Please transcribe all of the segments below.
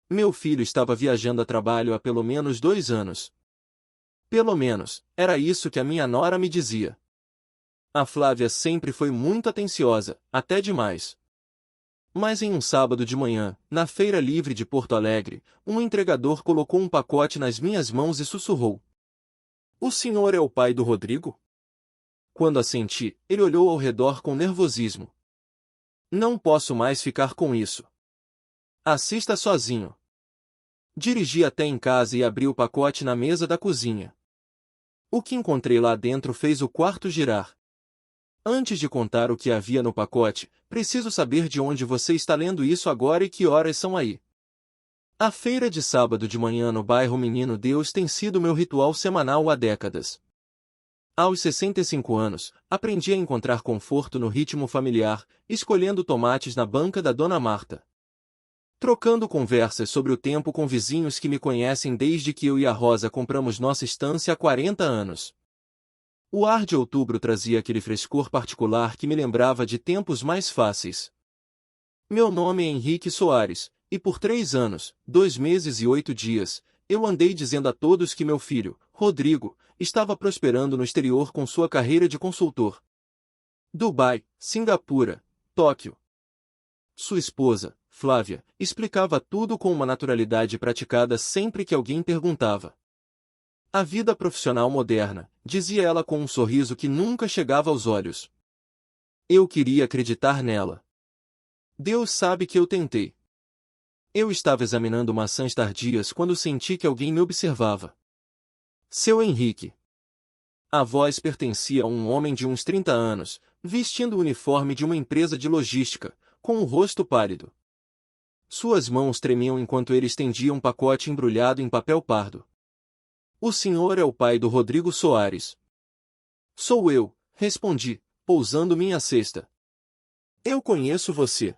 Meu filho estava viajando a trabalho há pelo menos 2 anos. Pelo menos, era isso que a minha nora me dizia. A Flávia sempre foi muito atenciosa, até demais. Mas em um sábado de manhã, na Feira Livre de Porto Alegre, um entregador colocou um pacote nas minhas mãos e sussurrou: "O senhor é o pai do Rodrigo?" Quando assenti, ele olhou ao redor com nervosismo. "Não posso mais ficar com isso. Assista sozinho." Dirigi até em casa e abri o pacote na mesa da cozinha. O que encontrei lá dentro fez o quarto girar. Antes de contar o que havia no pacote, preciso saber de onde você está lendo isso agora e que horas são aí. A feira de sábado de manhã no bairro Menino Deus tem sido meu ritual semanal há décadas. Aos 65 anos, aprendi a encontrar conforto no ritmo familiar, escolhendo tomates na banca da Dona Marta. Trocando conversas sobre o tempo com vizinhos que me conhecem desde que eu e a Rosa compramos nossa estância há 40 anos. O ar de outubro trazia aquele frescor particular que me lembrava de tempos mais fáceis. Meu nome é Henrique Soares, e por 3 anos, 2 meses e 8 dias, eu andei dizendo a todos que meu filho, Rodrigo, estava prosperando no exterior com sua carreira de consultor. Dubai, Singapura, Tóquio. Sua esposa, Flávia, explicava tudo com uma naturalidade praticada sempre que alguém perguntava. A vida profissional moderna, dizia ela com um sorriso que nunca chegava aos olhos. Eu queria acreditar nela. Deus sabe que eu tentei. Eu estava examinando maçãs tardias quando senti que alguém me observava. Seu Henrique. A voz pertencia a um homem de uns 30 anos, vestindo o uniforme de uma empresa de logística, com o rosto pálido. Suas mãos tremiam enquanto ele estendia um pacote embrulhado em papel pardo. "O senhor é o pai do Rodrigo Soares." "Sou eu", respondi, pousando minha cesta. "Eu conheço você."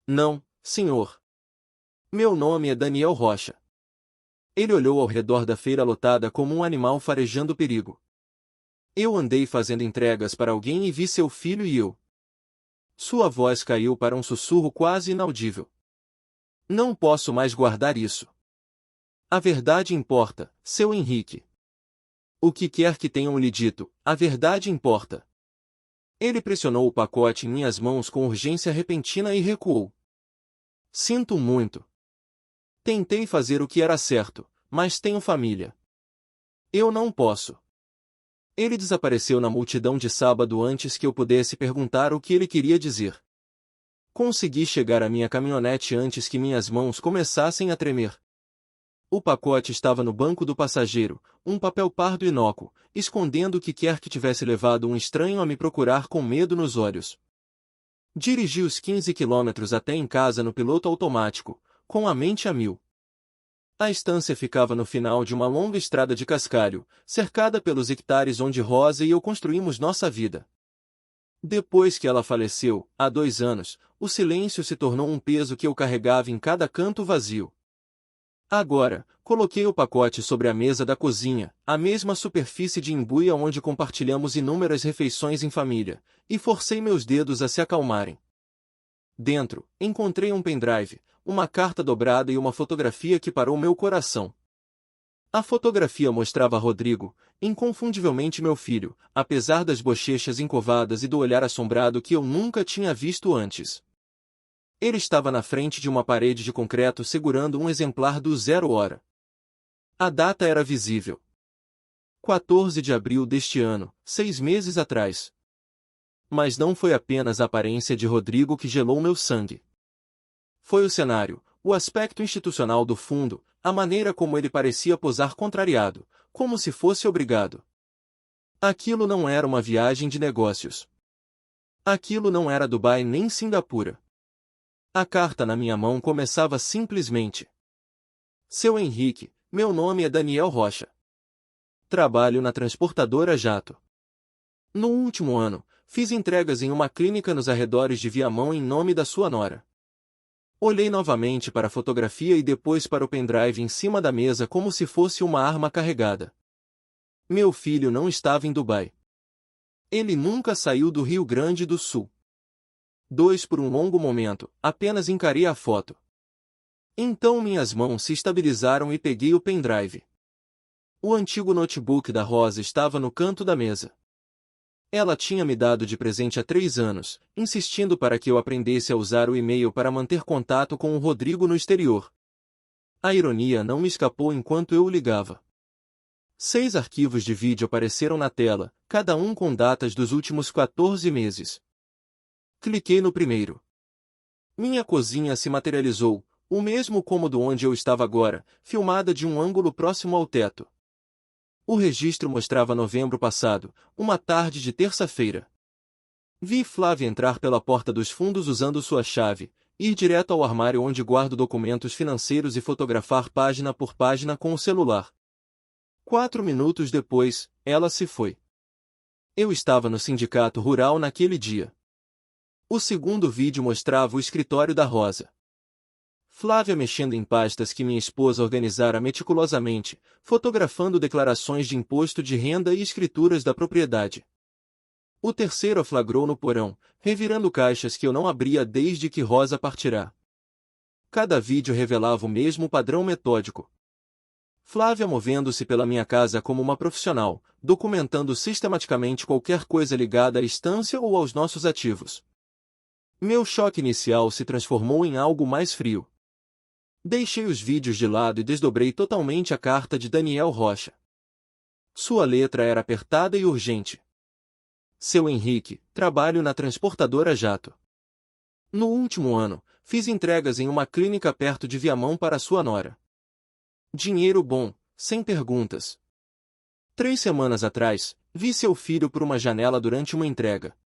"Não, senhor. Meu nome é Daniel Rocha." Ele olhou ao redor da feira lotada como um animal farejando perigo. "Eu andei fazendo entregas para alguém e vi seu filho e eu." Sua voz caiu para um sussurro quase inaudível. "Não posso mais guardar isso. A verdade importa, seu Henrique. O que quer que tenham lhe dito, a verdade importa." Ele pressionou o pacote em minhas mãos com urgência repentina e recuou. "Sinto muito. Tentei fazer o que era certo, mas tenho família. Eu não posso." Ele desapareceu na multidão de sábado antes que eu pudesse perguntar o que ele queria dizer. Consegui chegar à minha caminhonete antes que minhas mãos começassem a tremer. O pacote estava no banco do passageiro, um papel pardo inócuo, escondendo o que quer que tivesse levado um estranho a me procurar com medo nos olhos. Dirigi os 15 quilômetros até em casa no piloto automático, com a mente a mil. A estância ficava no final de uma longa estrada de cascalho, cercada pelos hectares onde Rosa e eu construímos nossa vida. Depois que ela faleceu, há 2 anos, o silêncio se tornou um peso que eu carregava em cada canto vazio. Agora, coloquei o pacote sobre a mesa da cozinha, a mesma superfície de embuia onde compartilhamos inúmeras refeições em família, e forcei meus dedos a se acalmarem. Dentro, encontrei um pendrive, uma carta dobrada e uma fotografia que parou meu coração. A fotografia mostrava Rodrigo, inconfundivelmente meu filho, apesar das bochechas encovadas e do olhar assombrado que eu nunca tinha visto antes. Ele estava na frente de uma parede de concreto segurando um exemplar do Zero Hora. A data era visível. 14 de abril deste ano, 6 meses atrás. Mas não foi apenas a aparência de Rodrigo que gelou meu sangue. Foi o cenário, o aspecto institucional do fundo, a maneira como ele parecia posar contrariado, como se fosse obrigado. Aquilo não era uma viagem de negócios. Aquilo não era Dubai nem Singapura. A carta na minha mão começava simplesmente: "Seu Henrique, meu nome é Daniel Rocha. Trabalho na transportadora Jato. No último ano, fiz entregas em uma clínica nos arredores de Viamão em nome da sua nora." Olhei novamente para a fotografia e depois para o pendrive em cima da mesa como se fosse uma arma carregada. Meu filho não estava em Dubai. Ele nunca saiu do Rio Grande do Sul. Por um longo momento, apenas encarei a foto. Então minhas mãos se estabilizaram e peguei o pendrive. O antigo notebook da Rosa estava no canto da mesa. Ela tinha me dado de presente há 3 anos, insistindo para que eu aprendesse a usar o e-mail para manter contato com o Rodrigo no exterior. A ironia não me escapou enquanto eu o ligava. 6 arquivos de vídeo apareceram na tela, cada um com datas dos últimos 14 meses. Cliquei no primeiro. Minha cozinha se materializou, o mesmo cômodo onde eu estava agora, filmada de um ângulo próximo ao teto. O registro mostrava novembro passado, uma tarde de terça-feira. Vi Flávia entrar pela porta dos fundos usando sua chave, ir direto ao armário onde guardo documentos financeiros e fotografar página por página com o celular. 4 minutos depois, ela se foi. Eu estava no sindicato rural naquele dia. O segundo vídeo mostrava o escritório da Rosa. Flávia mexendo em pastas que minha esposa organizara meticulosamente, fotografando declarações de imposto de renda e escrituras da propriedade. O terceiro a flagrou no porão, revirando caixas que eu não abria desde que Rosa partirá. Cada vídeo revelava o mesmo padrão metódico. Flávia movendo-se pela minha casa como uma profissional, documentando sistematicamente qualquer coisa ligada à estância ou aos nossos ativos. Meu choque inicial se transformou em algo mais frio. Deixei os vídeos de lado e desdobrei totalmente a carta de Daniel Rocha. Sua letra era apertada e urgente. Seu Henrique, trabalho na transportadora Jato. No último ano, fiz entregas em uma clínica perto de Viamão para sua nora. Dinheiro bom, sem perguntas. 3 semanas atrás, vi seu filho por uma janela durante uma entrega.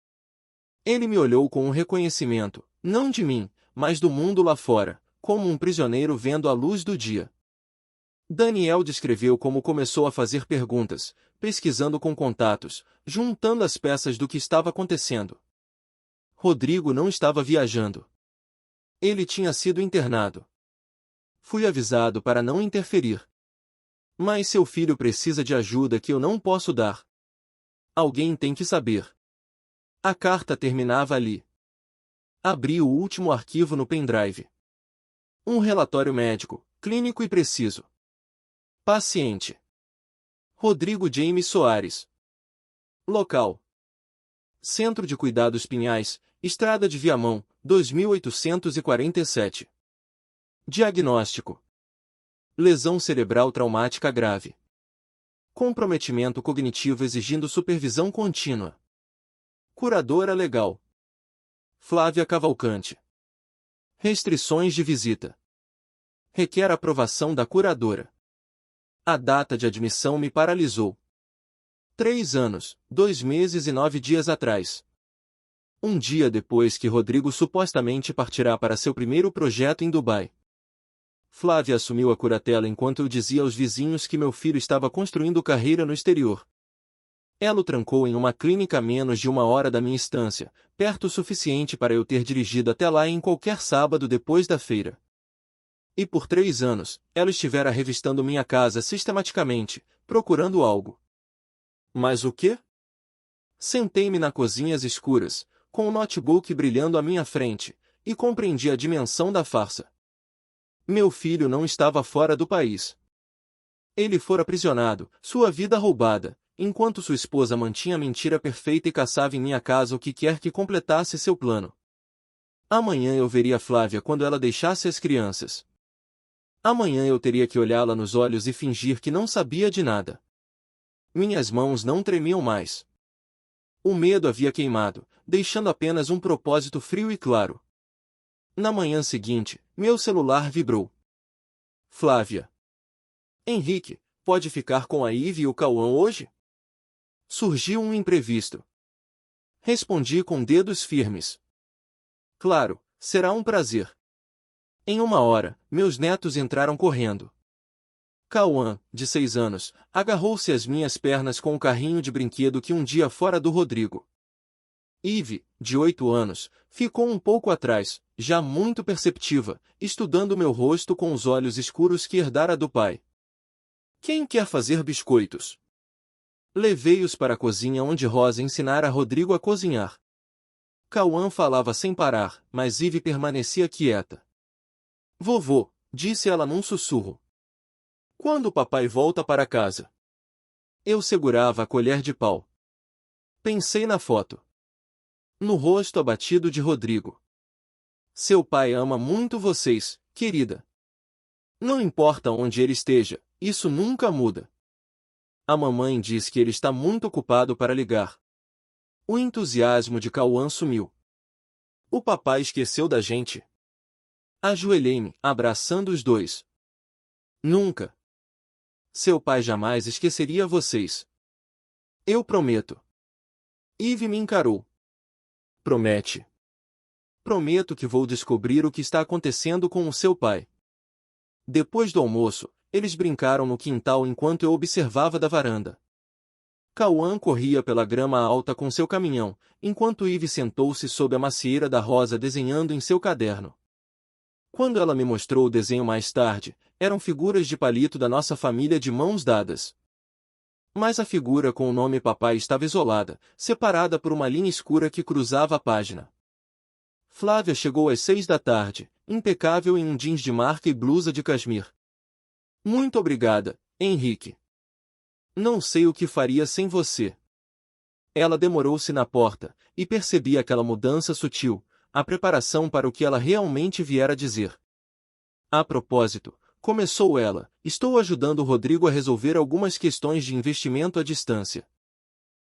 Ele me olhou com um reconhecimento, não de mim, mas do mundo lá fora, como um prisioneiro vendo a luz do dia. Daniel descreveu como começou a fazer perguntas, pesquisando com contatos, juntando as peças do que estava acontecendo. Rodrigo não estava viajando. Ele tinha sido internado. Fui avisado para não interferir. Mas seu filho precisa de ajuda que eu não posso dar. Alguém tem que saber. A carta terminava ali. Abri o último arquivo no pendrive. Um relatório médico, clínico e preciso. Paciente: Rodrigo James Soares. Local: Centro de Cuidados Pinhais, Estrada de Viamão, 2847. Diagnóstico: lesão cerebral traumática grave. Comprometimento cognitivo exigindo supervisão contínua. Curadora legal: Flávia Cavalcante. Restrições de visita: requer aprovação da curadora. A data de admissão me paralisou. 3 anos, 2 meses e 9 dias atrás. Um dia depois que Rodrigo supostamente partirá para seu primeiro projeto em Dubai. Flávia assumiu a curatela enquanto eu dizia aos vizinhos que meu filho estava construindo carreira no exterior. Ela o trancou em uma clínica a menos de 1 hora da minha estância, perto o suficiente para eu ter dirigido até lá em qualquer sábado depois da feira. E por 3 anos, ela estivera revistando minha casa sistematicamente, procurando algo. Mas o quê? Sentei-me na cozinha às escuras, com o notebook brilhando à minha frente, e compreendi a dimensão da farsa. Meu filho não estava fora do país. Ele fora aprisionado, sua vida roubada, enquanto sua esposa mantinha a mentira perfeita e caçava em minha casa o que quer que completasse seu plano. Amanhã eu veria Flávia quando ela deixasse as crianças. Amanhã eu teria que olhá-la nos olhos e fingir que não sabia de nada. Minhas mãos não tremiam mais. O medo havia queimado, deixando apenas um propósito frio e claro. Na manhã seguinte, meu celular vibrou. Flávia: Henrique, pode ficar com a Ive e o Cauã hoje? Surgiu um imprevisto. Respondi com dedos firmes. Claro, será um prazer. Em 1 hora, meus netos entraram correndo. Cauã, de 6 anos, agarrou-se às minhas pernas com o carrinho de brinquedo que um dia fora do Rodrigo. Ive, de 8 anos, ficou um pouco atrás, já muito perceptiva, estudando meu rosto com os olhos escuros que herdara do pai. Quem quer fazer biscoitos? Levei-os para a cozinha onde Rosa ensinara a Rodrigo a cozinhar. Cauã falava sem parar, mas Ive permanecia quieta. Vovô, disse ela num sussurro. Quando o papai volta para casa? Eu segurava a colher de pau. Pensei na foto. No rosto abatido de Rodrigo. Seu pai ama muito vocês, querida. Não importa onde ele esteja, isso nunca muda. A mamãe diz que ele está muito ocupado para ligar. O entusiasmo de Cauã sumiu. O papai esqueceu da gente. Ajoelhei-me, abraçando os dois. Nunca. Seu pai jamais esqueceria vocês. Eu prometo. Eve me encarou. Promete. Prometo que vou descobrir o que está acontecendo com o seu pai. Depois do almoço, eles brincaram no quintal enquanto eu observava da varanda. Cauã corria pela grama alta com seu caminhão, enquanto Eve sentou-se sob a macieira da rosa desenhando em seu caderno. Quando ela me mostrou o desenho mais tarde, eram figuras de palito da nossa família de mãos dadas. Mas a figura com o nome papai estava isolada, separada por uma linha escura que cruzava a página. Flávia chegou às 6 da tarde, impecável em um jeans de marca e blusa de cashmere. Muito obrigada, Henrique. Não sei o que faria sem você. Ela demorou-se na porta, e percebi aquela mudança sutil, a preparação para o que ela realmente viera dizer. A propósito, começou ela, estou ajudando o Rodrigo a resolver algumas questões de investimento à distância.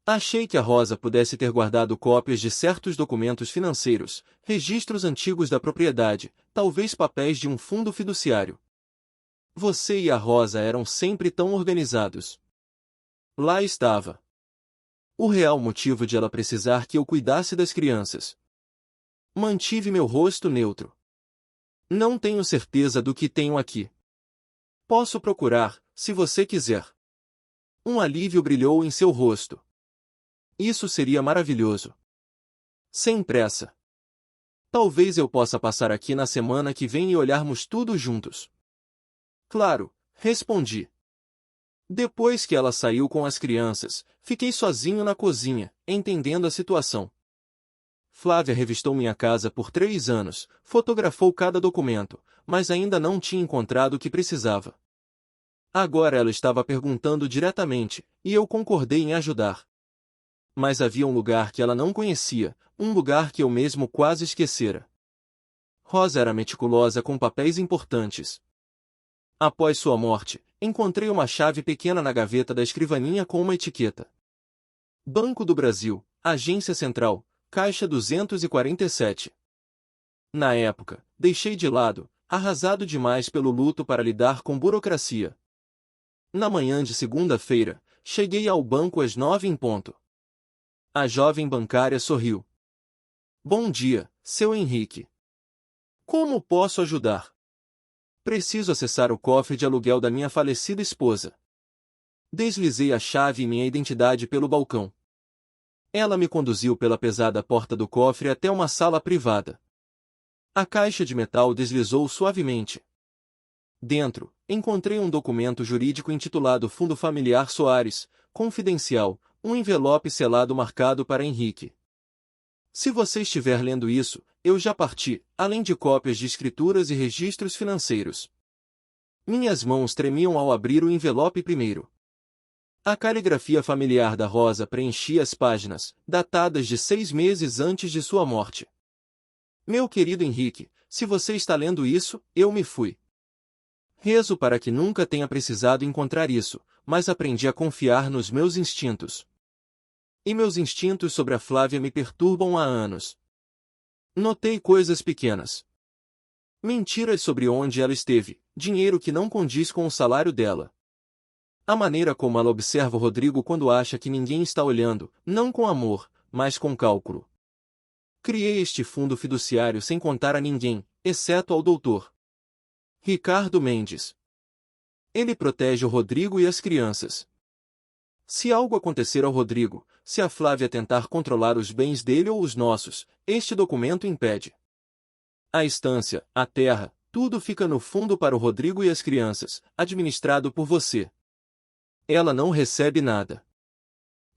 Achei que a Rosa pudesse ter guardado cópias de certos documentos financeiros, registros antigos da propriedade, talvez papéis de um fundo fiduciário. Você e a Rosa eram sempre tão organizados. Lá estava. O real motivo de ela precisar que eu cuidasse das crianças. Mantive meu rosto neutro. Não tenho certeza do que tenho aqui. Posso procurar, se você quiser. Um alívio brilhou em seu rosto. Isso seria maravilhoso. Sem pressa. Talvez eu possa passar aqui na semana que vem e olharmos tudo juntos. Claro, respondi. Depois que ela saiu com as crianças, fiquei sozinho na cozinha, entendendo a situação. Flávia revistou minha casa por 3 anos, fotografou cada documento, mas ainda não tinha encontrado o que precisava. Agora ela estava perguntando diretamente, e eu concordei em ajudar. Mas havia um lugar que ela não conhecia, um lugar que eu mesmo quase esquecera. Rosa era meticulosa com papéis importantes. Após sua morte, encontrei uma chave pequena na gaveta da escrivaninha com uma etiqueta. Banco do Brasil, Agência Central, Caixa 247. Na época, deixei de lado, arrasado demais pelo luto para lidar com burocracia. Na manhã de segunda-feira, cheguei ao banco às 9 em ponto. A jovem bancária sorriu. Bom dia, seu Henrique. Como posso ajudar? Preciso acessar o cofre de aluguel da minha falecida esposa. Deslizei a chave e minha identidade pelo balcão. Ela me conduziu pela pesada porta do cofre até uma sala privada. A caixa de metal deslizou suavemente. Dentro, encontrei um documento jurídico intitulado Fundo Familiar Soares, Confidencial, um envelope selado marcado para Henrique. Se você estiver lendo isso, eu já parti, além de cópias de escrituras e registros financeiros. Minhas mãos tremiam ao abrir o envelope primeiro. A caligrafia familiar da Rosa preenchia as páginas, datadas de 6 meses antes de sua morte. Meu querido Henrique, se você está lendo isso, eu me fui. Rezo para que nunca tenha precisado encontrar isso, mas aprendi a confiar nos meus instintos. E meus instintos sobre a Flávia me perturbam há anos. Notei coisas pequenas. Mentiras sobre onde ela esteve, dinheiro que não condiz com o salário dela. A maneira como ela observa o Rodrigo quando acha que ninguém está olhando, não com amor, mas com cálculo. Criei este fundo fiduciário sem contar a ninguém, exceto ao doutor Ricardo Mendes. Ele protege o Rodrigo e as crianças. Se algo acontecer ao Rodrigo, se a Flávia tentar controlar os bens dele ou os nossos, este documento impede. A estância, a terra, tudo fica no fundo para o Rodrigo e as crianças, administrado por você. Ela não recebe nada.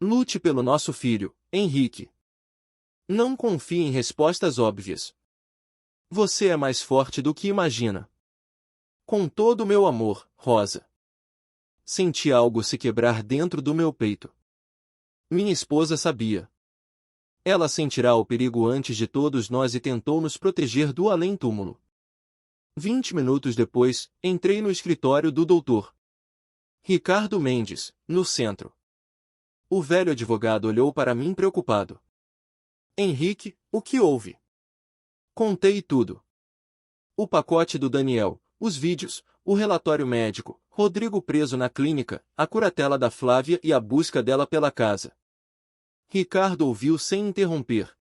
Lute pelo nosso filho, Henrique. Não confie em respostas óbvias. Você é mais forte do que imagina. Com todo o meu amor, Rosa. Senti algo se quebrar dentro do meu peito. Minha esposa sabia. Ela sentirá o perigo antes de todos nós e tentou nos proteger do além-túmulo. 20 minutos depois, entrei no escritório do doutor Ricardo Mendes, no centro. O velho advogado olhou para mim preocupado. Henrique, o que houve? Contei tudo. O pacote do Daniel, os vídeos, o relatório médico, Rodrigo preso na clínica, a curatela da Flávia e a busca dela pela casa. Ricardo ouviu sem interromper.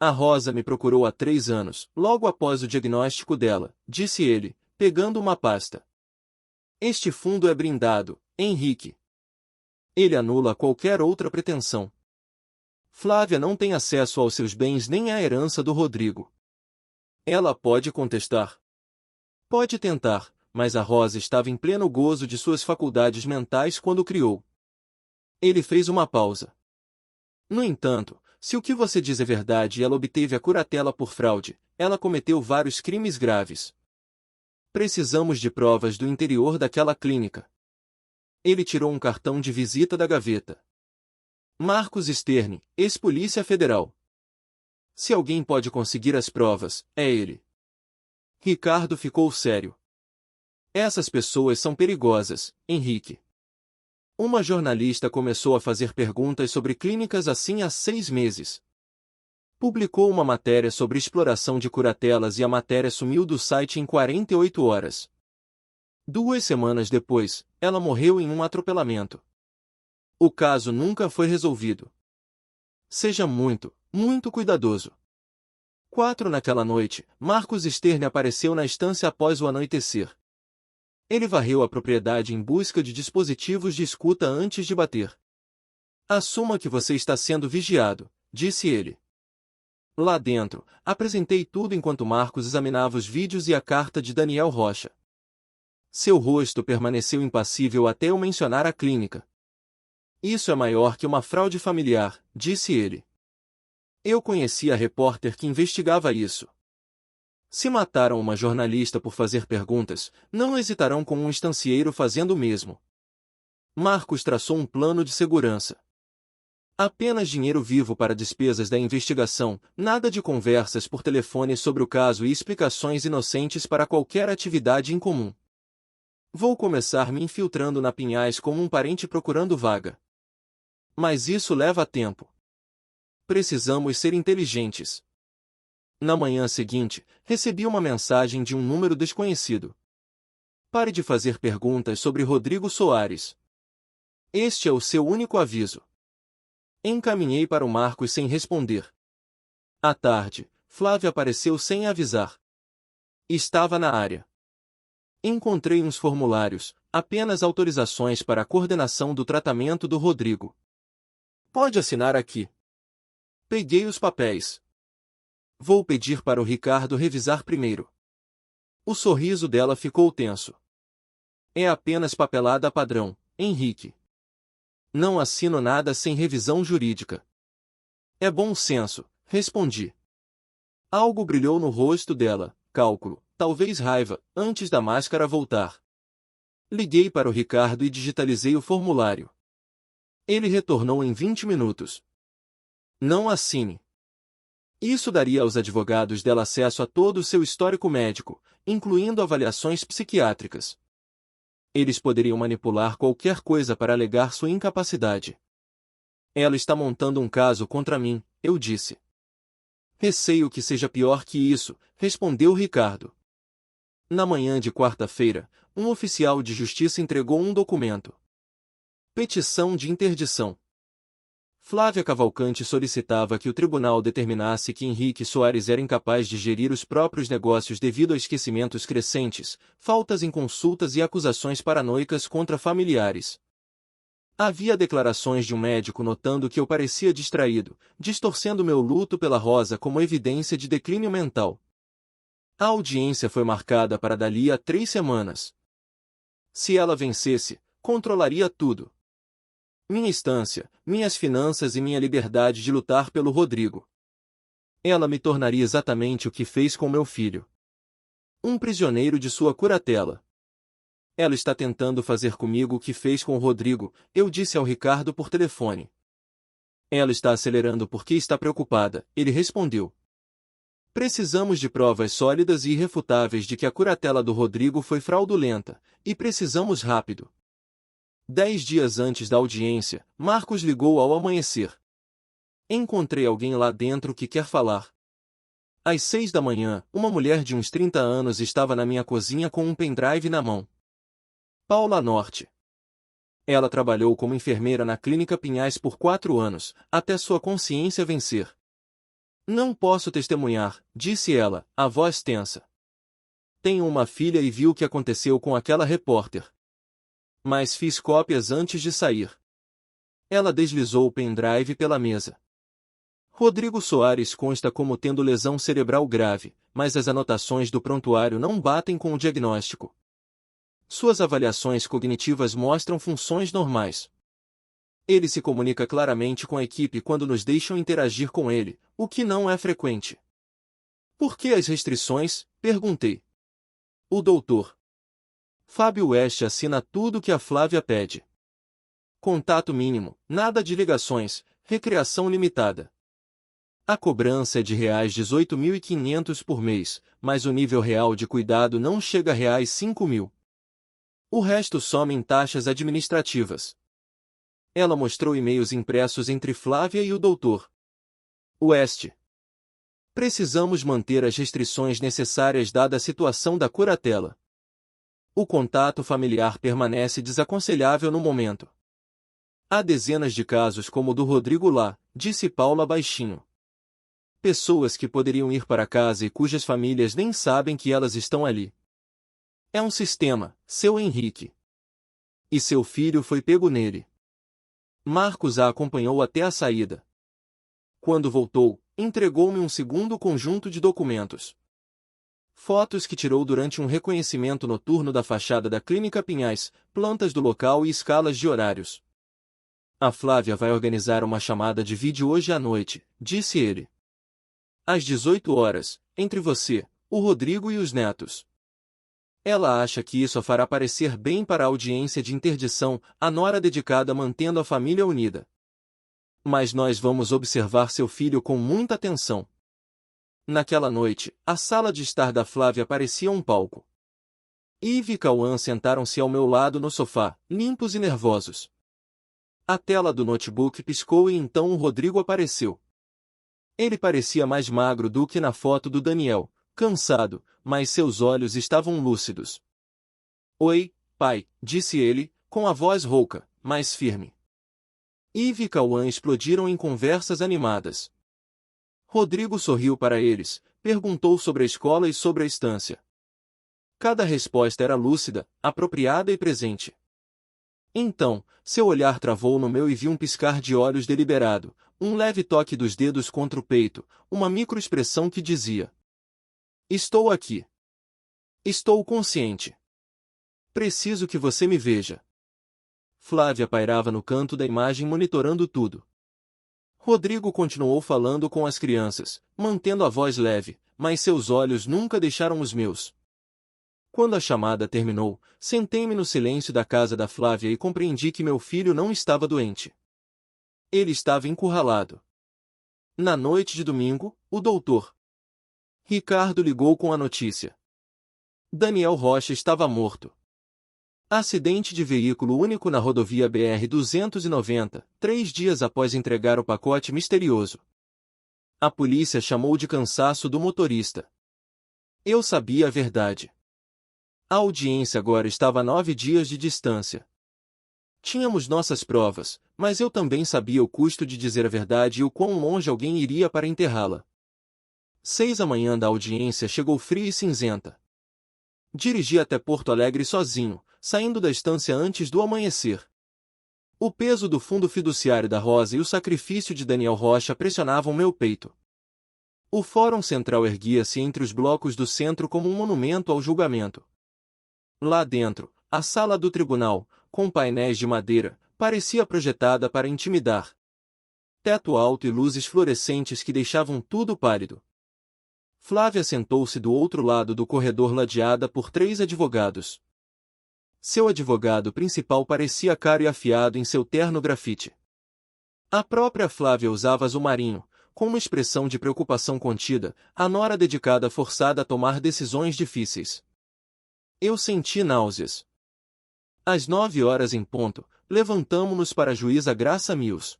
A Rosa me procurou há 3 anos, logo após o diagnóstico dela, disse ele, pegando uma pasta. Este fundo é brindado, Henrique. Ele anula qualquer outra pretensão. Flávia não tem acesso aos seus bens nem à herança do Rodrigo. Ela pode contestar. Pode tentar, mas a Rosa estava em pleno gozo de suas faculdades mentais quando o criou. Ele fez uma pausa. No entanto, se o que você diz é verdade e ela obteve a curatela por fraude, ela cometeu vários crimes graves. Precisamos de provas do interior daquela clínica. Ele tirou um cartão de visita da gaveta. Marcos Stern, ex-polícia federal. Se alguém pode conseguir as provas, é ele. Ricardo ficou sério. Essas pessoas são perigosas, Henrique. Uma jornalista começou a fazer perguntas sobre clínicas assim há 6 meses. Publicou uma matéria sobre exploração de curatelas e a matéria sumiu do site em 48 horas. 2 semanas depois, ela morreu em um atropelamento. O caso nunca foi resolvido. Seja muito, muito cuidadoso. 4 naquela noite, Marcos Stern apareceu na estância após o anoitecer. Ele varreu a propriedade em busca de dispositivos de escuta antes de bater. Assuma que você está sendo vigiado, disse ele. Lá dentro, apresentei tudo enquanto Marcos examinava os vídeos e a carta de Daniel Rocha. Seu rosto permaneceu impassível até eu mencionar a clínica. Isso é maior que uma fraude familiar, disse ele. Eu conheci a repórter que investigava isso. Se mataram uma jornalista por fazer perguntas, não hesitarão com um estancieiro fazendo o mesmo. Marcos traçou um plano de segurança. Apenas dinheiro vivo para despesas da investigação, nada de conversas por telefone sobre o caso e explicações inocentes para qualquer atividade incomum. Vou começar me infiltrando na Pinhais como um parente procurando vaga. Mas isso leva tempo. Precisamos ser inteligentes. Na manhã seguinte, recebi uma mensagem de um número desconhecido. Pare de fazer perguntas sobre Rodrigo Soares. Este é o seu único aviso. Encaminhei para o Marcos sem responder. À tarde, Flávia apareceu sem avisar. Estava na área. Encontrei uns formulários, apenas autorizações para a coordenação do tratamento do Rodrigo. Pode assinar aqui. Peguei os papéis. Vou pedir para o Ricardo revisar primeiro. O sorriso dela ficou tenso. É apenas papelada padrão, Henrique. Não assino nada sem revisão jurídica. É bom senso, respondi. Algo brilhou no rosto dela, cálculo, talvez raiva, antes da máscara voltar. Liguei para o Ricardo e digitalizei o formulário. Ele retornou em 20 minutos. Não assine. Isso daria aos advogados dela acesso a todo o seu histórico médico, incluindo avaliações psiquiátricas. Eles poderiam manipular qualquer coisa para alegar sua incapacidade. Ela está montando um caso contra mim, eu disse. Receio que seja pior que isso, respondeu Ricardo. Na manhã de quarta-feira, um oficial de justiça entregou um documento. Petição de interdição. Flávia Cavalcante solicitava que o tribunal determinasse que Henrique Soares era incapaz de gerir os próprios negócios devido a esquecimentos crescentes, faltas em consultas e acusações paranoicas contra familiares. Havia declarações de um médico notando que eu parecia distraído, distorcendo meu luto pela Rosa como evidência de declínio mental. A audiência foi marcada para dali a 3 semanas. Se ela vencesse, controlaria tudo. Minha estância, minhas finanças e minha liberdade de lutar pelo Rodrigo. Ela me tornaria exatamente o que fez com meu filho. Um prisioneiro de sua curatela. Ela está tentando fazer comigo o que fez com o Rodrigo, eu disse ao Ricardo por telefone. Ela está acelerando porque está preocupada, ele respondeu. Precisamos de provas sólidas e irrefutáveis de que a curatela do Rodrigo foi fraudulenta, e precisamos rápido. 10 dias antes da audiência, Marcos ligou ao amanhecer. Encontrei alguém lá dentro que quer falar. Às 6 da manhã, uma mulher de uns 30 anos estava na minha cozinha com um pendrive na mão. Paula Norte. Ela trabalhou como enfermeira na Clínica Pinhais por 4 anos, até sua consciência vencer. Não posso testemunhar, disse ela, a voz tensa. Tenho uma filha e vi o que aconteceu com aquela repórter. Mas fiz cópias antes de sair. Ela deslizou o pendrive pela mesa. Rodrigo Soares consta como tendo lesão cerebral grave, mas as anotações do prontuário não batem com o diagnóstico. Suas avaliações cognitivas mostram funções normais. Ele se comunica claramente com a equipe quando nos deixam interagir com ele, o que não é frequente. Por que as restrições? Perguntei. O doutor Fábio West assina tudo que a Flávia pede. Contato mínimo, nada de ligações, recreação limitada. A cobrança é de R$18.500 por mês, mas o nível real de cuidado não chega a R$5.000. O resto some em taxas administrativas. Ela mostrou e-mails impressos entre Flávia e o doutor West. Precisamos manter as restrições necessárias dada a situação da curatela. O contato familiar permanece desaconselhável no momento. Há dezenas de casos como o do Rodrigo lá, disse Paula baixinho. Pessoas que poderiam ir para casa e cujas famílias nem sabem que elas estão ali. É um sistema, seu Henrique. E seu filho foi pego nele. Marcos a acompanhou até a saída. Quando voltou, entregou-me um segundo conjunto de documentos. Fotos que tirou durante um reconhecimento noturno da fachada da Clínica Pinhais, plantas do local e escalas de horários. A Flávia vai organizar uma chamada de vídeo hoje à noite, disse ele. Às 18 horas, entre você, o Rodrigo e os netos. Ela acha que isso a fará parecer bem para a audiência de interdição, a nora dedicada mantendo a família unida. Mas nós vamos observar seu filho com muita atenção. Naquela noite, a sala de estar da Flávia parecia um palco. Eve e Cauã sentaram-se ao meu lado no sofá, limpos e nervosos. A tela do notebook piscou e então o Rodrigo apareceu. Ele parecia mais magro do que na foto do Daniel, cansado, mas seus olhos estavam lúcidos. Oi, pai, disse ele, com a voz rouca, mas firme. Eve e Cauã explodiram em conversas animadas. Rodrigo sorriu para eles, perguntou sobre a escola e sobre a estância. Cada resposta era lúcida, apropriada e presente. Então, seu olhar travou no meu e vi um piscar de olhos deliberado, um leve toque dos dedos contra o peito, uma microexpressão que dizia: Estou aqui. Estou consciente. Preciso que você me veja. Flávia pairava no canto da imagem monitorando tudo. Rodrigo continuou falando com as crianças, mantendo a voz leve, mas seus olhos nunca deixaram os meus. Quando a chamada terminou, sentei-me no silêncio da casa da Flávia e compreendi que meu filho não estava doente. Ele estava encurralado. Na noite de domingo, o doutor Ricardo ligou com a notícia. Daniel Rocha estava morto. Acidente de veículo único na rodovia BR-290, 3 dias após entregar o pacote misterioso. A polícia chamou de cansaço do motorista. Eu sabia a verdade. A audiência agora estava a 9 dias de distância. Tínhamos nossas provas, mas eu também sabia o custo de dizer a verdade e o quão longe alguém iria para enterrá-la. 6 da manhã da audiência chegou fria e cinzenta. Dirigi até Porto Alegre sozinho, saindo da estância antes do amanhecer. O peso do fundo fiduciário da Rosa e o sacrifício de Daniel Rocha pressionavam meu peito. O Fórum Central erguia-se entre os blocos do centro como um monumento ao julgamento. Lá dentro, a sala do tribunal, com painéis de madeira, parecia projetada para intimidar. Teto alto e luzes fluorescentes que deixavam tudo pálido. Flávia sentou-se do outro lado do corredor ladeada por 3 advogados. Seu advogado principal parecia caro e afiado em seu terno grafite. A própria Flávia usava azul marinho, com uma expressão de preocupação contida, a nora dedicada forçada a tomar decisões difíceis. Eu senti náuseas. Às 9 horas em ponto, levantamo-nos para a juíza Graça Mills.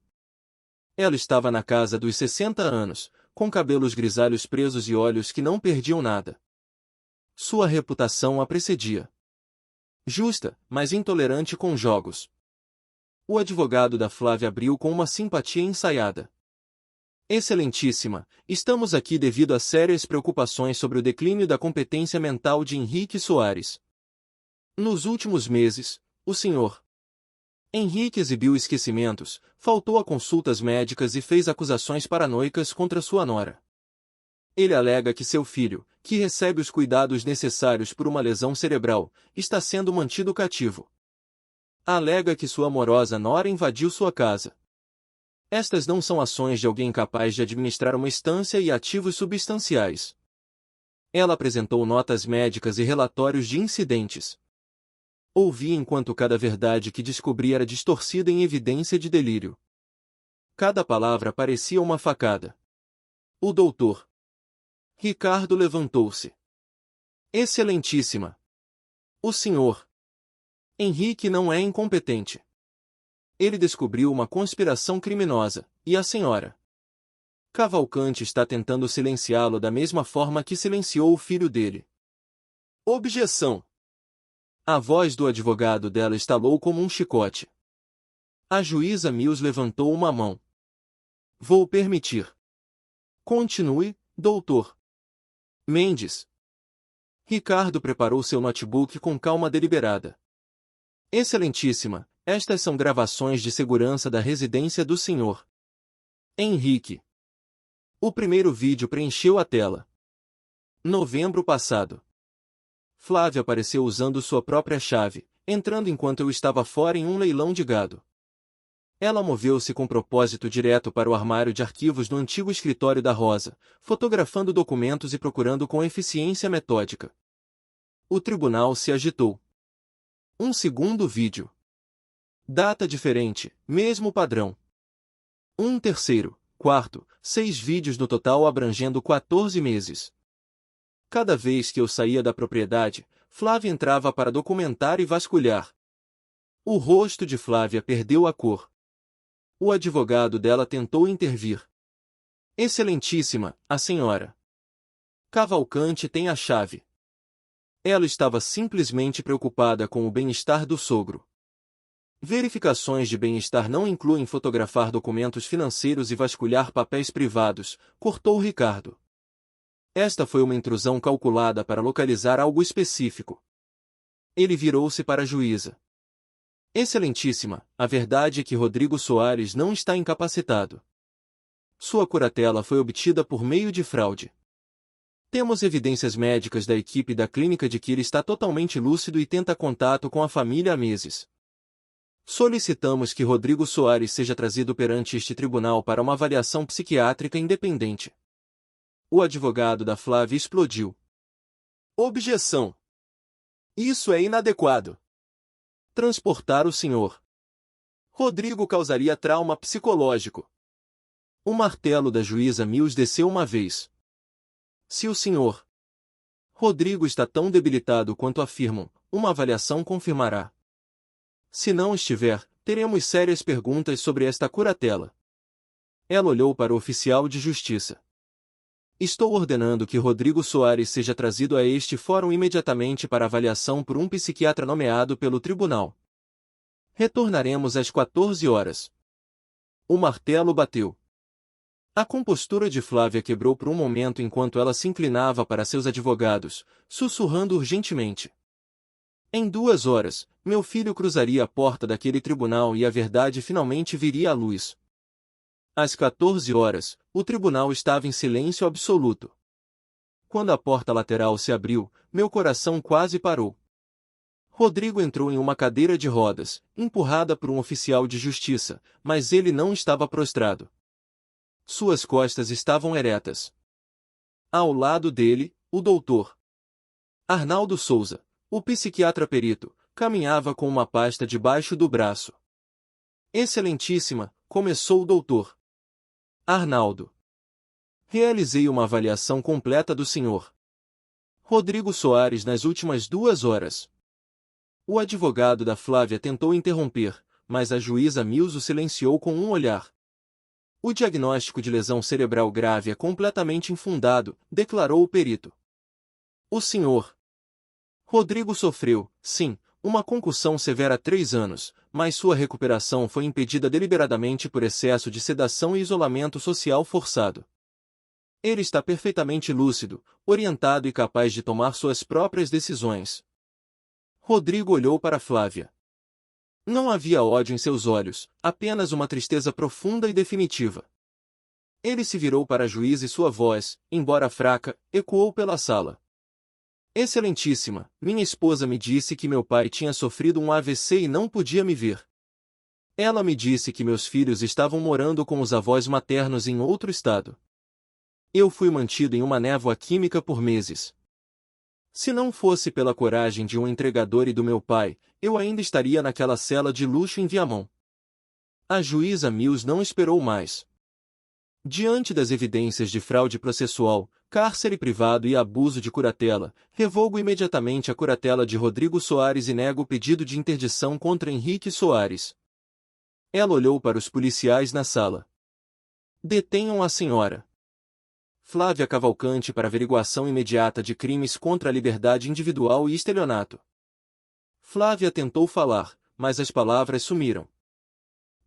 Ela estava na casa dos 60 anos, com cabelos grisalhos presos e olhos que não perdiam nada. Sua reputação a precedia. Justa, mas intolerante com jogos. O advogado da Flávia abriu com uma simpatia ensaiada. Excelentíssima, estamos aqui devido a sérias preocupações sobre o declínio da competência mental de Henrique Soares. Nos últimos meses, o Sr. Henrique exibiu esquecimentos, faltou a consultas médicas e fez acusações paranoicas contra sua nora. Ele alega que seu filho, que recebe os cuidados necessários por uma lesão cerebral, está sendo mantido cativo. Alega que sua amorosa nora invadiu sua casa. Estas não são ações de alguém capaz de administrar uma estância e ativos substanciais. Ela apresentou notas médicas e relatórios de incidentes. Ouvi enquanto cada verdade que descobri era distorcida em evidência de delírio. Cada palavra parecia uma facada. O doutor Ricardo levantou-se. Excelentíssima. O senhor Henrique não é incompetente. Ele descobriu uma conspiração criminosa, e a senhora Cavalcante está tentando silenciá-lo da mesma forma que silenciou o filho dele. Objeção. A voz do advogado dela estalou como um chicote. A juíza Mills levantou uma mão. Vou permitir. Continue, doutor Mendes. Ricardo preparou seu notebook com calma deliberada. Excelentíssima, estas são gravações de segurança da residência do Sr. Henrique. O primeiro vídeo preencheu a tela. Novembro passado. Flávia apareceu usando sua própria chave, entrando enquanto eu estava fora em um leilão de gado. Ela moveu-se com propósito direto para o armário de arquivos no antigo escritório da Rosa, fotografando documentos e procurando com eficiência metódica. O tribunal se agitou. Um segundo vídeo. Data diferente, mesmo padrão. Um terceiro, quarto, 6 vídeos no total abrangendo 14 meses. Cada vez que eu saía da propriedade, Flávia entrava para documentar e vasculhar. O rosto de Flávia perdeu a cor. O advogado dela tentou intervir. Excelentíssima, a senhora Cavalcante tem a chave. Ela estava simplesmente preocupada com o bem-estar do sogro. Verificações de bem-estar não incluem fotografar documentos financeiros e vasculhar papéis privados, cortou Ricardo. Esta foi uma intrusão calculada para localizar algo específico. Ele virou-se para a juíza. Excelentíssima, a verdade é que Rodrigo Soares não está incapacitado. Sua curatela foi obtida por meio de fraude. Temos evidências médicas da equipe da clínica de que ele está totalmente lúcido e tenta contato com a família há meses. Solicitamos que Rodrigo Soares seja trazido perante este tribunal para uma avaliação psiquiátrica independente. O advogado da Flávia explodiu. Objeção. Isso é inadequado. Transportar o Sr. Rodrigo causaria trauma psicológico. O martelo da juíza Mills desceu uma vez. Se o Sr. Rodrigo está tão debilitado quanto afirmam, uma avaliação confirmará. Se não estiver, teremos sérias perguntas sobre esta curatela. Ela olhou para o oficial de justiça. Estou ordenando que Rodrigo Soares seja trazido a este fórum imediatamente para avaliação por um psiquiatra nomeado pelo tribunal. Retornaremos às 14 horas. O martelo bateu. A compostura de Flávia quebrou por um momento enquanto ela se inclinava para seus advogados, sussurrando urgentemente. Em 2 horas, meu filho cruzaria a porta daquele tribunal e a verdade finalmente viria à luz. Às 14 horas, o tribunal estava em silêncio absoluto. Quando a porta lateral se abriu, meu coração quase parou. Rodrigo entrou em uma cadeira de rodas, empurrada por um oficial de justiça, mas ele não estava prostrado. Suas costas estavam eretas. Ao lado dele, o doutor Arnaldo Souza, o psiquiatra perito, caminhava com uma pasta debaixo do braço. Excelentíssima, começou o doutor Arnaldo. Realizei uma avaliação completa do Sr. Rodrigo Soares nas últimas 2 horas. O advogado da Flávia tentou interromper, mas a juíza Milzo silenciou com um olhar. O diagnóstico de lesão cerebral grave é completamente infundado, declarou o perito. O Sr. Rodrigo sofreu, sim, uma concussão severa há 3 anos, mas sua recuperação foi impedida deliberadamente por excesso de sedação e isolamento social forçado. Ele está perfeitamente lúcido, orientado e capaz de tomar suas próprias decisões. Rodrigo olhou para Flávia. Não havia ódio em seus olhos, apenas uma tristeza profunda e definitiva. Ele se virou para a juíza e sua voz, embora fraca, ecoou pela sala. Excelentíssima, minha esposa me disse que meu pai tinha sofrido um AVC e não podia me ver. Ela me disse que meus filhos estavam morando com os avós maternos em outro estado. Eu fui mantido em uma névoa química por meses. Se não fosse pela coragem de um entregador e do meu pai, eu ainda estaria naquela cela de luxo em Viamão. A juíza Mills não esperou mais. Diante das evidências de fraude processual, cárcere privado e abuso de curatela, revogo imediatamente a curatela de Rodrigo Soares e nego o pedido de interdição contra Henrique Soares. Ela olhou para os policiais na sala. Detenham a senhora Flávia Cavalcante para averiguação imediata de crimes contra a liberdade individual e estelionato. Flávia tentou falar, mas as palavras sumiram.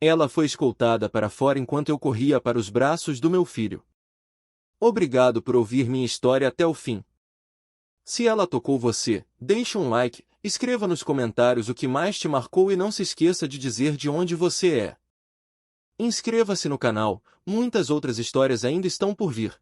Ela foi escoltada para fora enquanto eu corria para os braços do meu filho. Obrigado por ouvir minha história até o fim. Se ela tocou você, deixe um like, escreva nos comentários o que mais te marcou e não se esqueça de dizer de onde você é. Inscreva-se no canal, muitas outras histórias ainda estão por vir.